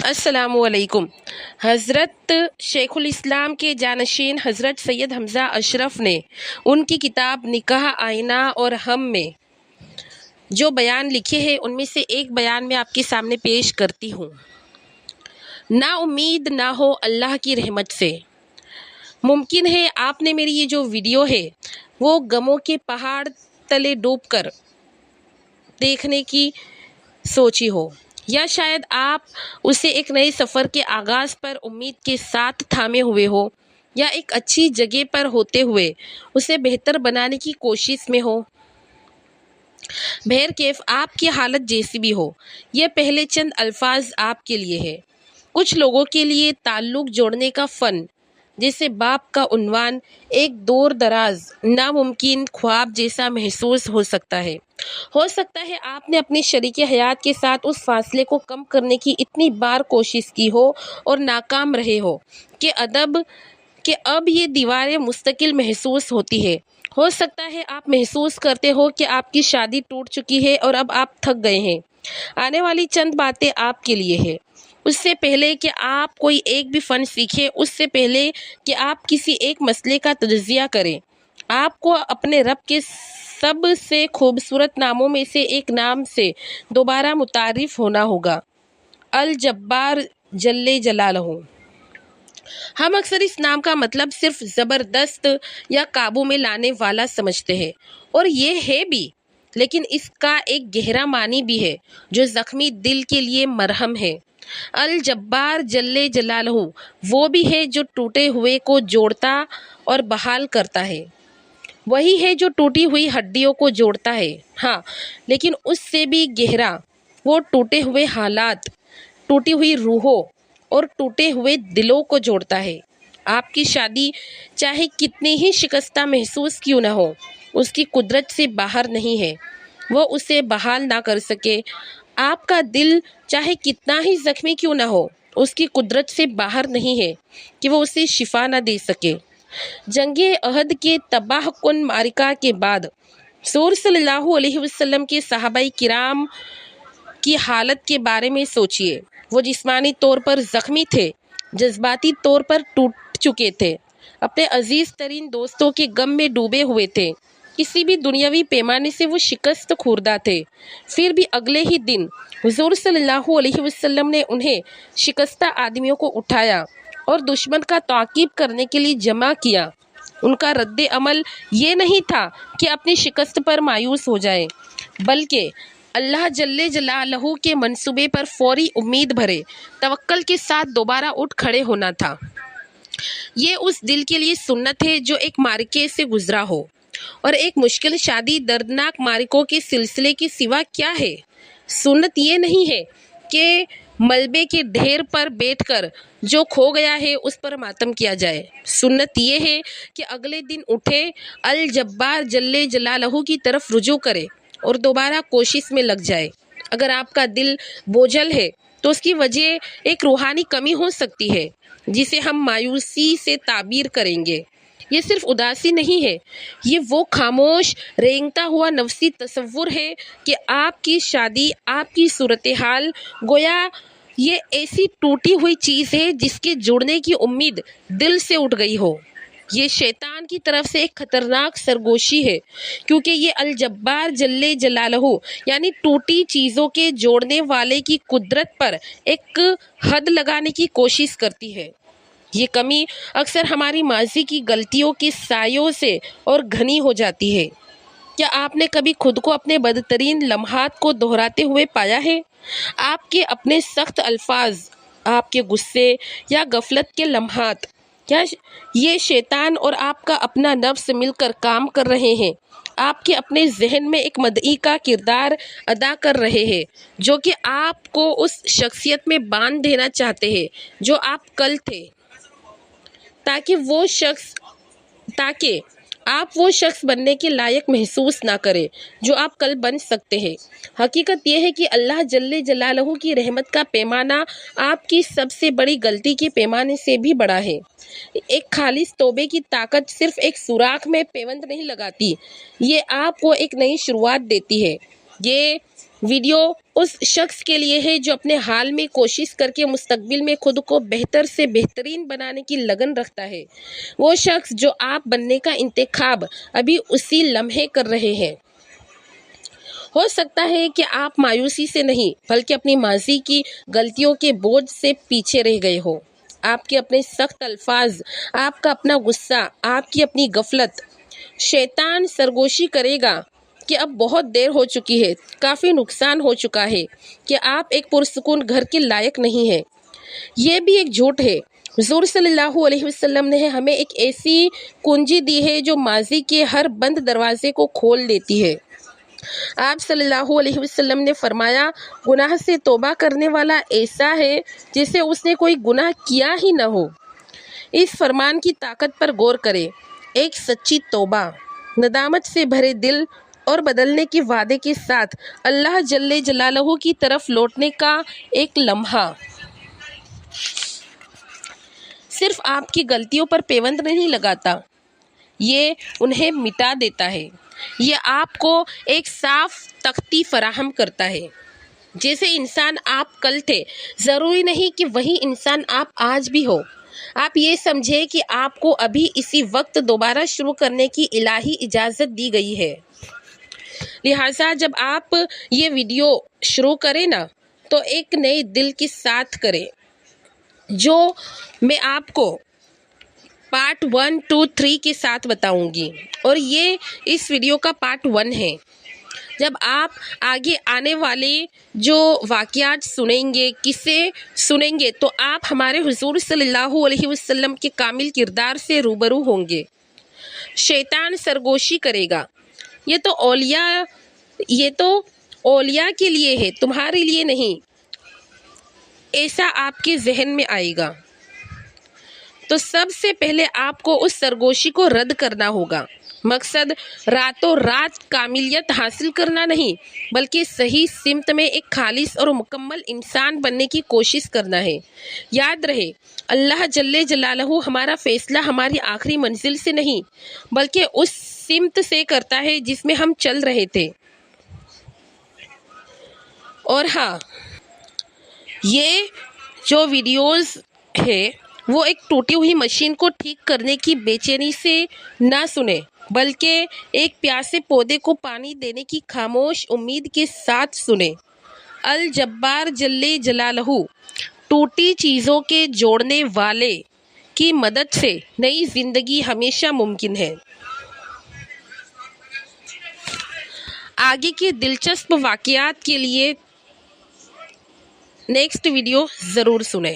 السلام علیکم۔ حضرت شیخ الاسلام کے جانشین حضرت سید حمزہ اشرف نے ان کی کتاب نکاح آئینہ اور ہم میں جو بیان لکھے ہیں ان میں سے ایک بیان میں آپ کے سامنے پیش کرتی ہوں۔ نا امید نہ ہو اللہ کی رحمت سے۔ ممکن ہے آپ نے میری یہ جو ویڈیو ہے وہ غموں کے پہاڑ تلے ڈوب کر دیکھنے کی سوچی ہو، یا شاید آپ اسے ایک نئے سفر کے آغاز پر امید کے ساتھ تھامے ہوئے ہو، یا ایک اچھی جگہ پر ہوتے ہوئے اسے بہتر بنانے کی کوشش میں ہو۔ بہرکیف آپ کی حالت جیسی بھی ہو، یہ پہلے چند الفاظ آپ کے لیے ہے۔ کچھ لوگوں کے لیے تعلق جوڑنے کا فن جیسے باپ کا عنوان ایک دور دراز ناممکن خواب جیسا محسوس ہو سکتا ہے۔ ہو سکتا ہے آپ نے اپنے شریک حیات کے ساتھ اس فاصلے کو کم کرنے کی اتنی بار کوشش کی ہو اور ناکام رہے ہو کہ اب یہ دیواریں مستقل محسوس ہوتی ہے۔ ہو سکتا ہے آپ محسوس کرتے ہو کہ آپ کی شادی ٹوٹ چکی ہے اور اب آپ تھک گئے ہیں۔ آنے والی چند باتیں آپ کے لیے ہے۔ اس سے پہلے کہ آپ کوئی ایک بھی فن سیکھیں، اس سے پہلے کہ آپ کسی ایک مسئلے کا تجزیہ کریں، آپ کو اپنے رب کے سب سے خوبصورت ناموں میں سے ایک نام سے دوبارہ متعارف ہونا ہوگا، الجبار جل جلالہ۔ ہم اکثر اس نام کا مطلب صرف زبردست یا قابو میں لانے والا سمجھتے ہیں، اور یہ ہے بھی، لیکن اس کا ایک گہرا معنی بھی ہے جو زخمی دل کے لیے مرہم ہے۔ الجبار جل جلالہ وہ بھی ہے جو ٹوٹے ہوئے کو جوڑتا اور بحال کرتا ہے، وہی ہے جو ٹوٹی ہوئی ہڈیوں کو جوڑتا ہے، ہاں، لیکن اس سے بھی گہرا، وہ ٹوٹے ہوئے حالات، ٹوٹی ہوئی روحوں اور ٹوٹے ہوئے دلوں کو جوڑتا ہے۔ آپ کی شادی چاہے کتنی ہی شکستہ محسوس کیوں نہ ہو، اس کی قدرت سے باہر نہیں ہے، وہ اسے بحال نہ کر سکے۔ آپ کا دل چاہے کتنا ہی زخمی کیوں نہ ہو، اس کی قدرت سے باہر نہیں ہے کہ وہ اسے شفا نہ دے سکے۔ جنگ احد کے تباہ کن معرکہ کے بعد حضور صلی اللہ علیہ وسلم کے صحابہ کرام کی حالت کے بارے میں سوچئے۔ وہ جسمانی طور پر زخمی تھے، جذباتی طور پر ٹوٹ چکے تھے، اپنے عزیز ترین دوستوں کے غم میں ڈوبے ہوئے تھے، کسی بھی دنیاوی پیمانے سے وہ شکست خوردہ تھے۔ پھر بھی اگلے ہی دن حضور صلی اللہ علیہ وسلم نے انہیں شکستہ آدمیوں کو اٹھایا اور دشمن کا تعاقب کرنے کے لیے جمع کیا۔ ان کا رد عمل یہ نہیں تھا کہ اپنی شکست پر مایوس ہو جائیں، بلکہ اللہ جل جلالہ کے منصوبے پر فوری امید بھرے توکل کے ساتھ دوبارہ اٹھ کھڑے ہونا تھا۔ یہ اس دل کے لیے سنت ہے جو ایک معرکے سے گزرا ہو، اور ایک مشکل شادی دردناک معرکوں کے سلسلے کے سوا کیا ہے۔ سنت یہ نہیں ہے کہ ملبے کے ڈھیر پر بیٹھ کر جو کھو گیا ہے اس پر ماتم کیا جائے۔ سنت یہ ہے کہ اگلے دن اٹھے، الجبار جل جلالہ کی طرف رجوع کرے اور دوبارہ کوشش میں لگ جائے۔ اگر آپ کا دل بوجھل ہے تو اس کی وجہ ایک روحانی کمی ہو سکتی ہے جسے ہم مایوسی سے تعبیر کریں گے۔ یہ صرف اداسی نہیں ہے، یہ وہ خاموش رینگتا ہوا نفسی تصور ہے کہ آپ کی شادی، آپ کی صورتحال، گویا یہ ایسی ٹوٹی ہوئی چیز ہے جس کے جڑنے کی امید دل سے اٹھ گئی ہو۔ یہ شیطان کی طرف سے ایک خطرناک سرگوشی ہے، کیونکہ یہ الجبار جل جلالہ یعنی ٹوٹی چیزوں کے جوڑنے والے کی قدرت پر ایک حد لگانے کی کوشش کرتی ہے۔ یہ کمی اکثر ہماری ماضی کی غلطیوں کے سایوں سے اور گھنی ہو جاتی ہے۔ کیا آپ نے کبھی خود کو اپنے بدترین لمحات کو دہراتے ہوئے پایا ہے؟ آپ کے اپنے سخت الفاظ، آپ کے غصے یا غفلت کے لمحات، کیا یہ شیطان اور آپ کا اپنا نفس مل کر کام کر رہے ہیں؟ آپ کے اپنے ذہن میں ایک مدعی کا کردار ادا کر رہے ہیں جو کہ آپ کو اس شخصیت میں باندھ دینا چاہتے ہیں جو آپ کل تھے، تاکہ آپ وہ شخص بننے کے لائق محسوس نہ کریں جو آپ کل بن سکتے ہیں۔ حقیقت یہ ہے کہ اللہ جل جلالہ کی رحمت کا پیمانہ آپ کی سب سے بڑی غلطی کے پیمانے سے بھی بڑا ہے۔ ایک خالص توبے کی طاقت صرف ایک سوراخ میں پیوند نہیں لگاتی، یہ آپ کو ایک نئی شروعات دیتی ہے۔ یہ ویڈیو اس شخص کے لیے ہے جو اپنے حال میں کوشش کر کے مستقبل میں خود کو بہتر سے بہترین بنانے کی لگن رکھتا ہے، وہ شخص جو آپ بننے کا انتخاب ابھی اسی لمحے کر رہے ہیں۔ ہو سکتا ہے کہ آپ مایوسی سے نہیں بلکہ اپنی ماضی کی غلطیوں کے بوجھ سے پیچھے رہ گئے ہو۔ آپ کے اپنے سخت الفاظ، آپ کا اپنا غصہ، آپ کی اپنی غفلت۔ شیطان سرگوشی کرے گا کہ اب بہت دیر ہو چکی ہے، کافی نقصان ہو چکا ہے، کہ آپ ایک پرسکون گھر کے لائق نہیں ہیں۔ یہ بھی ایک جھوٹ ہے۔ حضور صلی اللہ علیہ وسلم نے ہمیں ایک ایسی کنجی دی ہے جو ماضی کے ہر بند دروازے کو کھول دیتی ہے۔ آپ صلی اللہ علیہ وسلم نے فرمایا، گناہ سے توبہ کرنے والا ایسا ہے جیسے اس نے کوئی گناہ کیا ہی نہ ہو۔ اس فرمان کی طاقت پر غور کریں۔ ایک سچی توبہ، ندامت سے بھرے دل اور بدلنے کے وعدے کے ساتھ اللہ جل جلالہ کی طرف لوٹنے کا ایک لمحہ صرف آپ کی غلطیوں پر پیوند نہیں لگاتا، یہ انہیں مٹا دیتا ہے۔ یہ آپ کو ایک صاف تختی فراہم کرتا ہے۔ جیسے انسان آپ کل تھے، ضروری نہیں کہ وہی انسان آپ آج بھی ہو۔ آپ یہ سمجھیں کہ آپ کو ابھی اسی وقت دوبارہ شروع کرنے کی الہی اجازت دی گئی ہے۔ لہٰذا جب آپ یہ ویڈیو شروع کریں نا تو ایک نئے دل کے ساتھ کریں، جو میں آپ کو پارٹ 1، 2، 3 کے ساتھ بتاؤں گی، اور یہ اس ویڈیو کا پارٹ 1 ہے۔ جب آپ آگے آنے والے جو واقعات سنیں گے، قصے سنیں گے، تو آپ ہمارے حضور صلی اللہ علیہ وسلم کے کامل کردار سے روبرو ہوں گے۔ شیطان سرگوشی کرے گا، یہ تو اولیاء کے لیے ہے، تمہارے لیے نہیں، ایسا آپ کے ذہن میں آئے گا۔ تو سب سے پہلے آپ کو اس سرگوشی کو رد کرنا ہوگا۔ مقصد راتوں رات کاملیت حاصل کرنا نہیں، بلکہ صحیح سمت میں ایک خالص اور مکمل انسان بننے کی کوشش کرنا ہے۔ یاد رہے، اللہ جل جلالہ ہمارا فیصلہ ہماری آخری منزل سے نہیں بلکہ اس سمت سے کرتا ہے جس میں ہم چل رہے تھے۔ اور ہاں، یہ جو ویڈیوز ہے وہ ایک ٹوٹی ہوئی مشین کو ٹھیک کرنے کی بے چینی سے نہ سنیں، بلکہ ایک پیاسے پودے کو پانی دینے کی خاموش امید کے ساتھ سنیں۔ الجبار جل جلالہ ٹوٹی چیزوں کے جوڑنے والے کی مدد سے نئی زندگی ہمیشہ ممکن ہے۔ آگے کے دلچسپ واقعات کے لیے نیکسٹ ویڈیو ضرور سنیں۔